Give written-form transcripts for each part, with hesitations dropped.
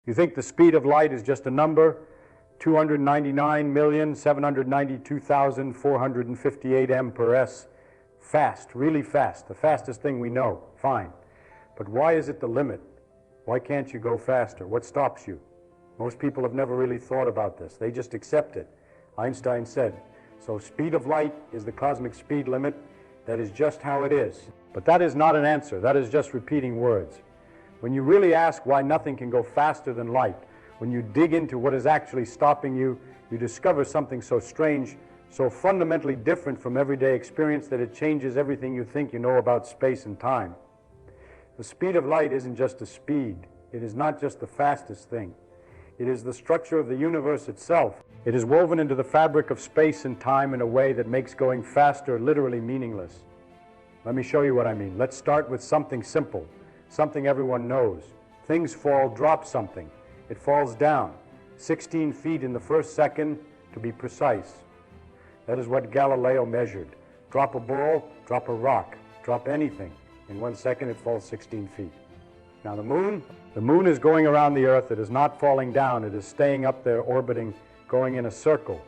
You think the speed of light is just a number? 299,792,458 m/s. Fast, really fast, the fastest thing we know, fine. But why is it the limit? Why can't you go faster? What stops you? Most people have never really thought about this. They just accept it. Einstein said, so speed of light is the cosmic speed limit. That is just how it is. But that is not an answer. That is just repeating words. When you really ask why nothing can go faster than light, when you dig into what is actually stopping you, you discover something so strange, so fundamentally different from everyday experience that it changes everything you think you know about space and time. The speed of light isn't just a speed. It is not just the fastest thing. It is the structure of the universe itself. It is woven into the fabric of space and time in a way that makes going faster literally meaningless. Let me show you what I mean. Let's start with something simple, something everyone knows. Things fall, drop something. It falls down, 16 feet in the first second to be precise. That is what Galileo measured. Drop a ball, drop a rock, drop anything. In 1 second it falls 16 feet. Now the moon is going around the Earth. It is not falling down. It is staying up there, orbiting, going in a circle.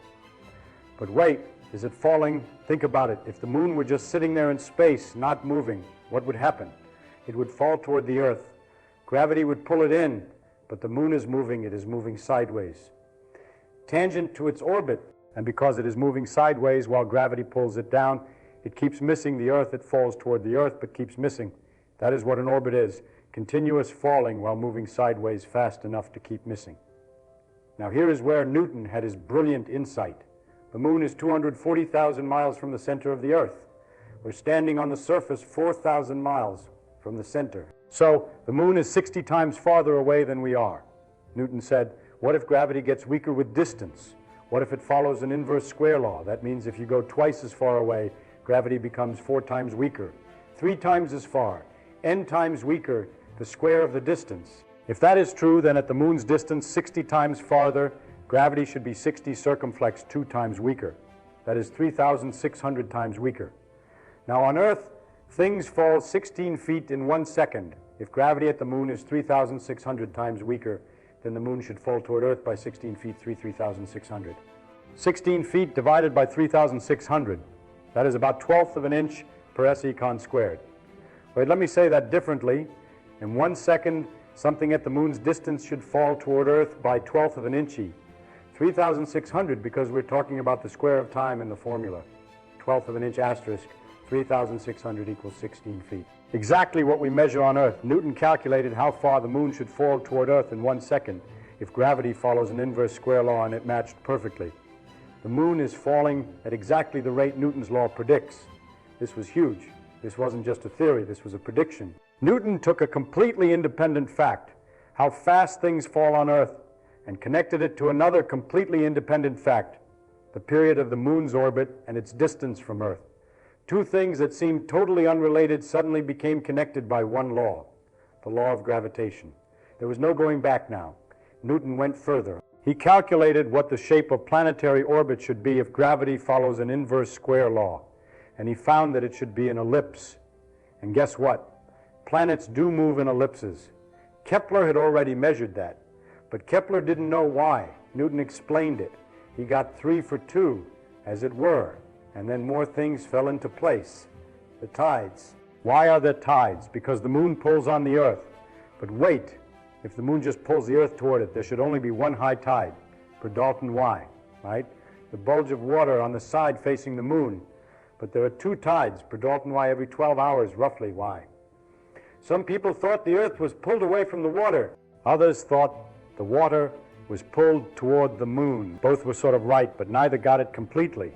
But wait, is it falling? Think about it. If the moon were just sitting there in space, not moving, what would happen? It would fall toward the Earth. Gravity would pull it in, but the moon is moving. It is moving sideways, tangent to its orbit. And because it is moving sideways while gravity pulls it down, it keeps missing the Earth. It falls toward the Earth, but keeps missing. That is what an orbit is. Continuous falling while moving sideways fast enough to keep missing. Now here is where Newton had his brilliant insight. The moon is 240,000 miles from the center of the Earth. We're standing on the surface 4,000 miles from the center. So the moon is 60 times farther away than we are. Newton said, what if gravity gets weaker with distance? What if it follows an inverse square law? That means if you go twice as far away, gravity becomes 4 times weaker, 3 times as far, n times weaker, the square of the distance. If that is true, then at the moon's distance 60 times farther, gravity should be 60 circumflex 2 times weaker. That is 3,600 times weaker. Now on Earth, things fall 16 feet in 1 second. If gravity at the moon is 3,600 times weaker, then the moon should fall toward Earth by 16 feet, 3,600. 16 feet divided by 3,600. That is about 1/12 of an inch per s-econ squared. Wait, let me say that differently. In 1 second, something at the moon's distance should fall toward Earth by 1/12 of an inch. 3,600 because we're talking about the square of time in the formula. 1/12 of an inch asterisk, 3,600 equals 16 feet. Exactly what we measure on Earth. Newton calculated how far the moon should fall toward Earth in 1 second if gravity follows an inverse square law, and it matched perfectly. The moon is falling at exactly the rate Newton's law predicts. This was huge. This wasn't just a theory, this was a prediction. Newton took a completely independent fact, how fast things fall on Earth, and connected it to another completely independent fact, the period of the moon's orbit and its distance from Earth. Two things that seemed totally unrelated suddenly became connected by one law, the law of gravitation. There was no going back now. Newton went further. He calculated what the shape of planetary orbit should be if gravity follows an inverse square law, and he found that it should be an ellipse. And guess what? Planets do move in ellipses. Kepler had already measured that, but Kepler didn't know why. Newton explained it. He got 3 for 2, as it were, and then more things fell into place. The tides. Why are there tides? Because the moon pulls on the Earth. But wait, if the moon just pulls the Earth toward it, there should only be one high tide, per Dalton Y, right? The bulge of water on the side facing the moon. But there are 2 tides, per Dalton Y, every 12 hours, roughly. Why? Some people thought the Earth was pulled away from the water. Others thought the water was pulled toward the moon. Both were sort of right, but neither got it completely.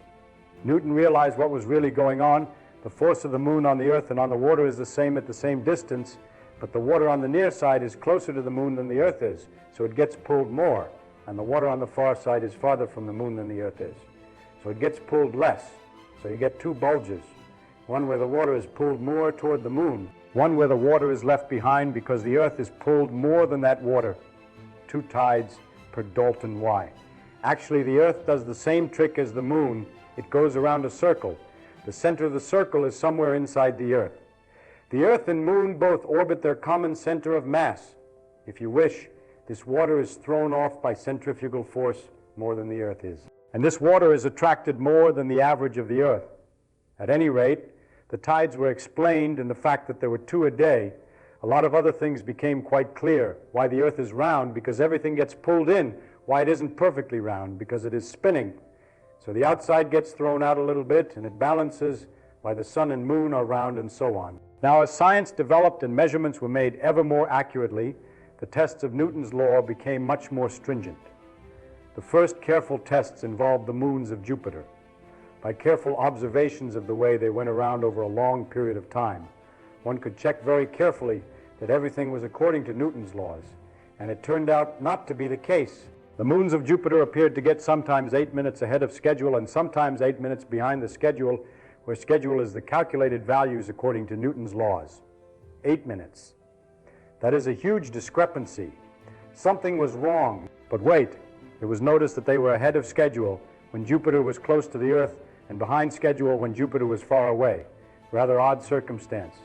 Newton realized what was really going on. The force of the moon on the Earth and on the water is the same at the same distance, but the water on the near side is closer to the moon than the Earth is, so it gets pulled more, and the water on the far side is farther from the moon than the Earth is. So it gets pulled less. So you get 2 bulges, one where the water is pulled more toward the moon, one where the water is left behind because the Earth is pulled more than that water. 2 tides per Dalton Y. Actually, the Earth does the same trick as the moon. It goes around a circle. The center of the circle is somewhere inside the Earth. The Earth and moon both orbit their common center of mass. If you wish, this water is thrown off by centrifugal force more than the Earth is. And this water is attracted more than the average of the Earth. At any rate, the tides were explained in the fact that there were 2 a day. A lot of other things became quite clear. Why the Earth is round, because everything gets pulled in. Why it isn't perfectly round, because it is spinning. So the outside gets thrown out a little bit, and it balances. Why the sun and moon are round, and so on. Now, as science developed and measurements were made ever more accurately, the tests of Newton's law became much more stringent. The first careful tests involved the moons of Jupiter. By careful observations of the way they went around over a long period of time, one could check very carefully that everything was according to Newton's laws, and it turned out not to be the case. The moons of Jupiter appeared to get sometimes 8 minutes ahead of schedule and sometimes 8 minutes behind the schedule, where schedule is the calculated values according to Newton's laws. 8 minutes. That is a huge discrepancy. Something was wrong. But wait, it was noticed that they were ahead of schedule when Jupiter was close to the Earth and behind schedule when Jupiter was far away. Rather odd circumstance.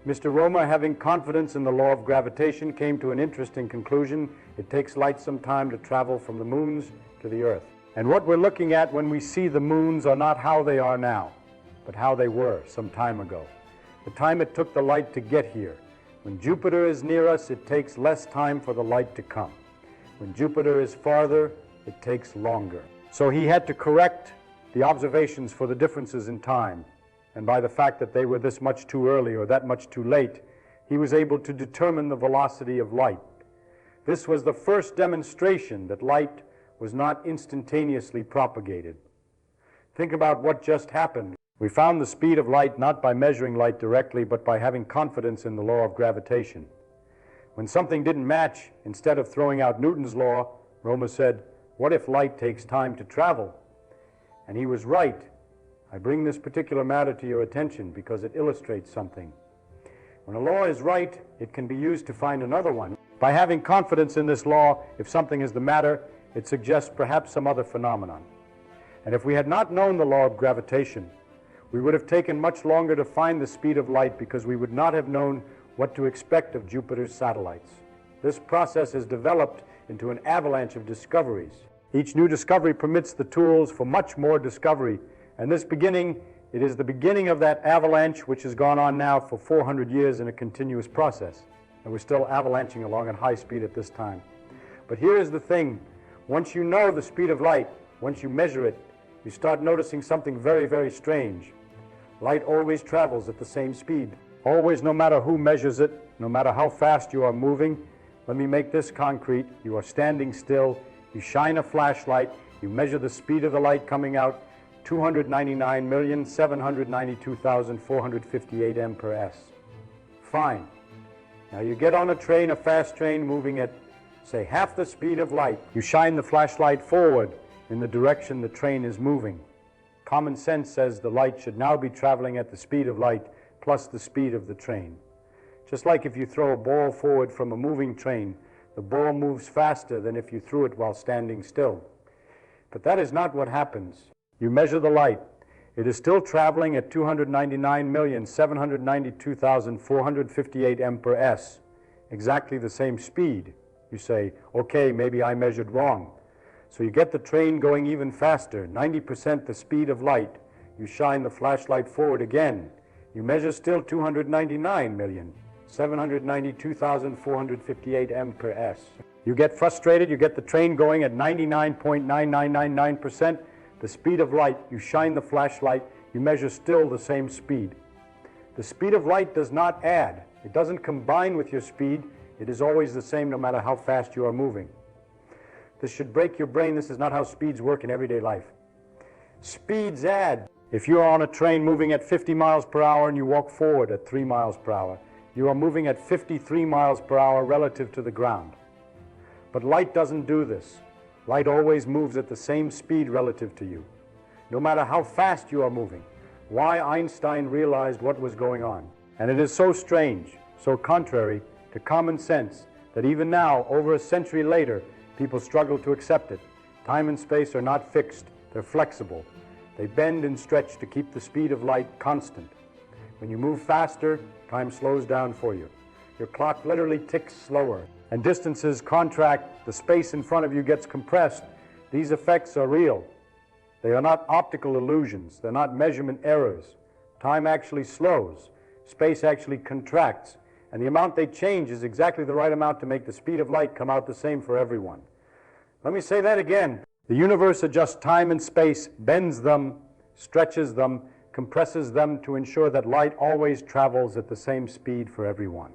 Mr. Rømer, having confidence in the law of gravitation, came to an interesting conclusion. It takes light some time to travel from the moons to the Earth. And what we're looking at when we see the moons are not how they are now, but how they were some time ago. The time it took the light to get here. When Jupiter is near us, it takes less time for the light to come. When Jupiter is farther, it takes longer. So he had to correct the observations for the differences in time. And by the fact that they were this much too early or that much too late, he was able to determine the velocity of light. This was the first demonstration that light was not instantaneously propagated. Think about what just happened. We found the speed of light not by measuring light directly, but by having confidence in the law of gravitation. When something didn't match, instead of throwing out Newton's law, Rømer said, "What if light takes time to travel?" And he was right. I bring this particular matter to your attention because it illustrates something. When a law is right, it can be used to find another one. By having confidence in this law, if something is the matter, it suggests perhaps some other phenomenon. And if we had not known the law of gravitation, we would have taken much longer to find the speed of light because we would not have known what to expect of Jupiter's satellites. This process has developed into an avalanche of discoveries. Each new discovery permits the tools for much more discovery. And this beginning, it is the beginning of that avalanche which has gone on now for 400 years in a continuous process. And we're still avalanching along at high speed at this time. But here is the thing. Once you know the speed of light, once you measure it, you start noticing something very, very strange. Light always travels at the same speed. Always, no matter who measures it, no matter how fast you are moving. Let me make this concrete. You are standing still. You shine a flashlight. You measure the speed of the light coming out. 299,792,458 m per s. Fine. Now you get on a train, a fast train, moving at, say, half the speed of light. You shine the flashlight forward in the direction the train is moving. Common sense says the light should now be traveling at the speed of light plus the speed of the train. Just like if you throw a ball forward from a moving train, the ball moves faster than if you threw it while standing still. But that is not what happens. You measure the light. It is still traveling at 299,792,458 m per s, exactly the same speed. You say, okay, maybe I measured wrong. So you get the train going even faster, 90% the speed of light. You shine the flashlight forward again. You measure still 299,792,458 m per s. You get frustrated, you get the train going at 99.9999%. The speed of light, you shine the flashlight, you measure still the same speed. The speed of light does not add. It doesn't combine with your speed. It is always the same no matter how fast you are moving. This should break your brain. This is not how speeds work in everyday life. Speeds add. If you are on a train moving at 50 miles per hour and you walk forward at 3 miles per hour, you are moving at 53 miles per hour relative to the ground. But light doesn't do this. Light always moves at the same speed relative to you, no matter how fast you are moving. Why Einstein realized what was going on. And it is so strange, so contrary to common sense, that even now, over a century later, people struggle to accept it. Time and space are not fixed, they're flexible. They bend and stretch to keep the speed of light constant. When you move faster, time slows down for you. Your clock literally ticks slower. and distances contract, the space in front of you gets compressed, these effects are real. They are not optical illusions. They're not measurement errors. Time actually slows. Space actually contracts. And the amount they change is exactly the right amount to make the speed of light come out the same for everyone. Let me say that again. The universe adjusts time and space, bends them, stretches them, compresses them to ensure that light always travels at the same speed for everyone.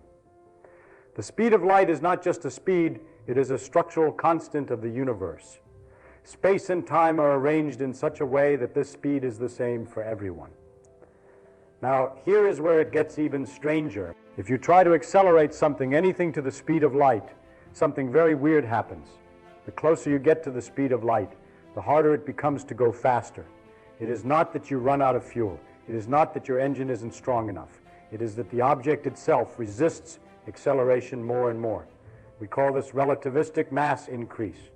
The speed of light is not just a speed, it is a structural constant of the universe. Space and time are arranged in such a way that this speed is the same for everyone. Now, here is where it gets even stranger. If you try to accelerate something, anything to the speed of light, something very weird happens. The closer you get to the speed of light, the harder it becomes to go faster. It is not that you run out of fuel. It is not that your engine isn't strong enough. It is that the object itself resists acceleration more and more. We call this relativistic mass increase.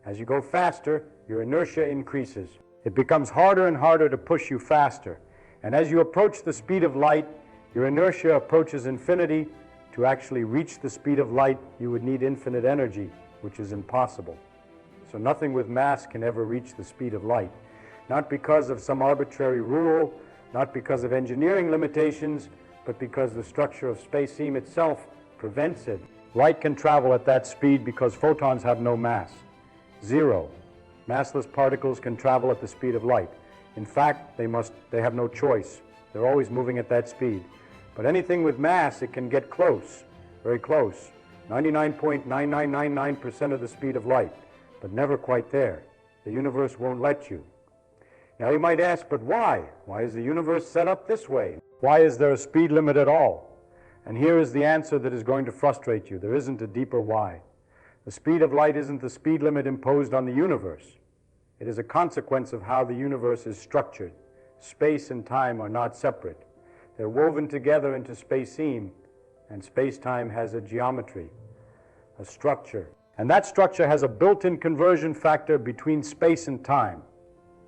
As you go faster, your inertia increases. It becomes harder and harder to push you faster. And as you approach the speed of light, your inertia approaches infinity. To actually reach the speed of light, you would need infinite energy, which is impossible. So nothing with mass can ever reach the speed of light. Not because of some arbitrary rule, not because of engineering limitations, but because the structure of space-seam itself prevents it. Light can travel at that speed because photons have no mass. Zero. Massless particles can travel at the speed of light. In fact, they have no choice. They're always moving at that speed. But anything with mass, it can get close, very close. 99.9999% of the speed of light, but never quite there. The universe won't let you. Now you might ask, but why? Why is the universe set up this way? Why is there a speed limit at all? And here is the answer that is going to frustrate you. There isn't a deeper why. The speed of light isn't the speed limit imposed on the universe. It is a consequence of how the universe is structured. Space and time are not separate. They're woven together into space-seam, and space-time has a geometry, a structure. And that structure has a built-in conversion factor between space and time.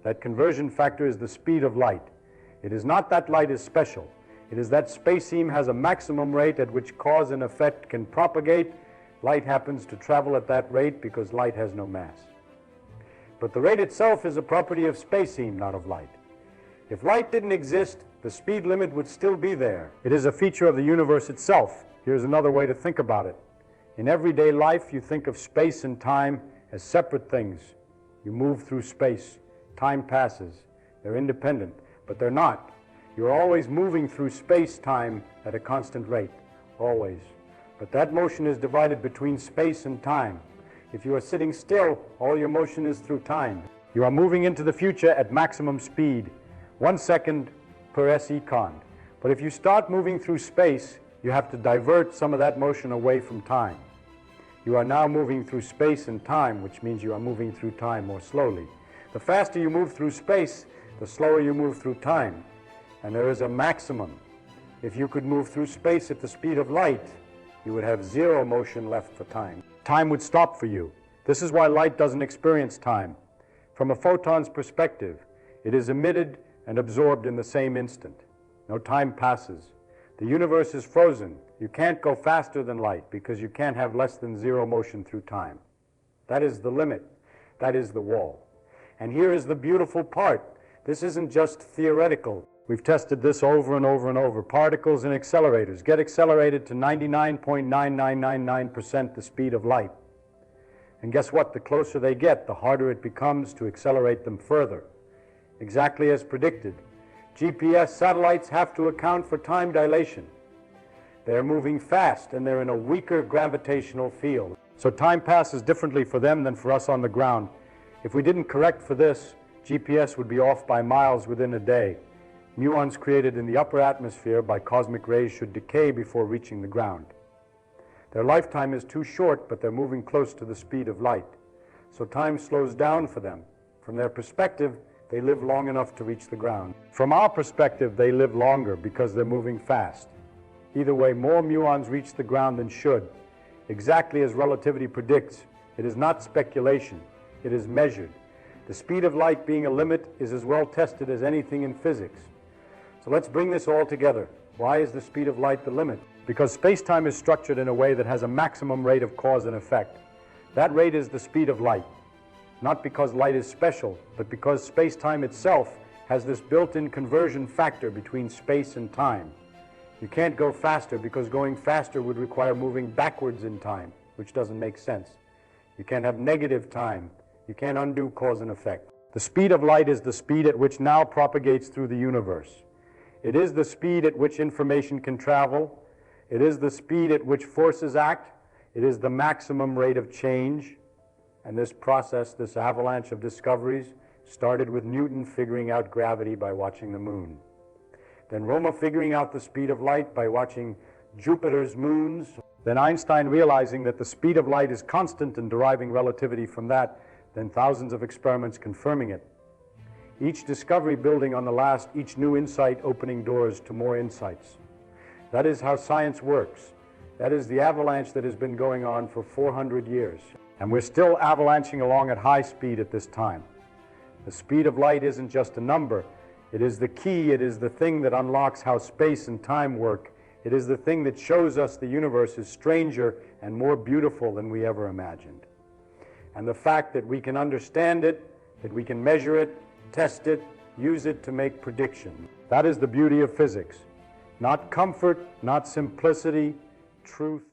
That conversion factor is the speed of light. It is not that light is special. It is that space-seam has a maximum rate at which cause and effect can propagate. Light happens to travel at that rate because light has no mass. But the rate itself is a property of space-seam, not of light. If light didn't exist, the speed limit would still be there. It is a feature of the universe itself. Here's another way to think about it. In everyday life, you think of space and time as separate things. You move through space. Time passes. They're independent, but they're not. You're always moving through space-time at a constant rate, always. But that motion is divided between space and time. If you are sitting still, all your motion is through time. You are moving into the future at maximum speed, 1 second per second. But if you start moving through space, you have to divert some of that motion away from time. You are now moving through space and time, which means you are moving through time more slowly. The faster you move through space, the slower you move through time. And there is a maximum. If you could move through space at the speed of light, you would have zero motion left for time. Time would stop for you. This is why light doesn't experience time. From a photon's perspective, it is emitted and absorbed in the same instant. No time passes. The universe is frozen. You can't go faster than light because you can't have less than zero motion through time. That is the limit. That is the wall. And here is the beautiful part. This isn't just theoretical. We've tested this over and over and over. Particles and accelerators get accelerated to 99.9999% the speed of light. And guess what? The closer they get, the harder it becomes to accelerate them further. Exactly as predicted. GPS satellites have to account for time dilation. They're moving fast and they're in a weaker gravitational field. So time passes differently for them than for us on the ground. If we didn't correct for this, GPS would be off by miles within a day. Muons created in the upper atmosphere by cosmic rays should decay before reaching the ground. Their lifetime is too short, but they're moving close to the speed of light. So time slows down for them. From their perspective, they live long enough to reach the ground. From our perspective, they live longer because they're moving fast. Either way, more muons reach the ground than should. Exactly as relativity predicts, it is not speculation, it is measured. The speed of light being a limit is as well tested as anything in physics. So let's bring this all together. Why is the speed of light the limit? because space-time is structured in a way that has a maximum rate of cause and effect. That rate is the speed of light, not because light is special, but because space-time itself has this built-in conversion factor between space and time. You can't go faster because going faster would require moving backwards in time, which doesn't make sense. You can't have negative time. You can't undo cause and effect. The speed of light is the speed at which now propagates through the universe. It is the speed at which information can travel. It is the speed at which forces act. It is the maximum rate of change. And this process, this avalanche of discoveries, started with Newton figuring out gravity by watching the moon. Then Rømer figuring out the speed of light by watching Jupiter's moons. Then Einstein realizing that the speed of light is constant and deriving relativity from that. Then thousands of experiments confirming it. Each discovery building on the last, each new insight opening doors to more insights. That is how science works. That is the avalanche that has been going on for 400 years. And we're still avalanching along at high speed at this time. The speed of light isn't just a number. It is the key. It is the thing that unlocks how space and time work. It is the thing that shows us the universe is stranger and more beautiful than we ever imagined. And the fact that we can understand it, that we can measure it, test it, use it to make predictions. That is the beauty of physics. Not comfort, not simplicity, truth.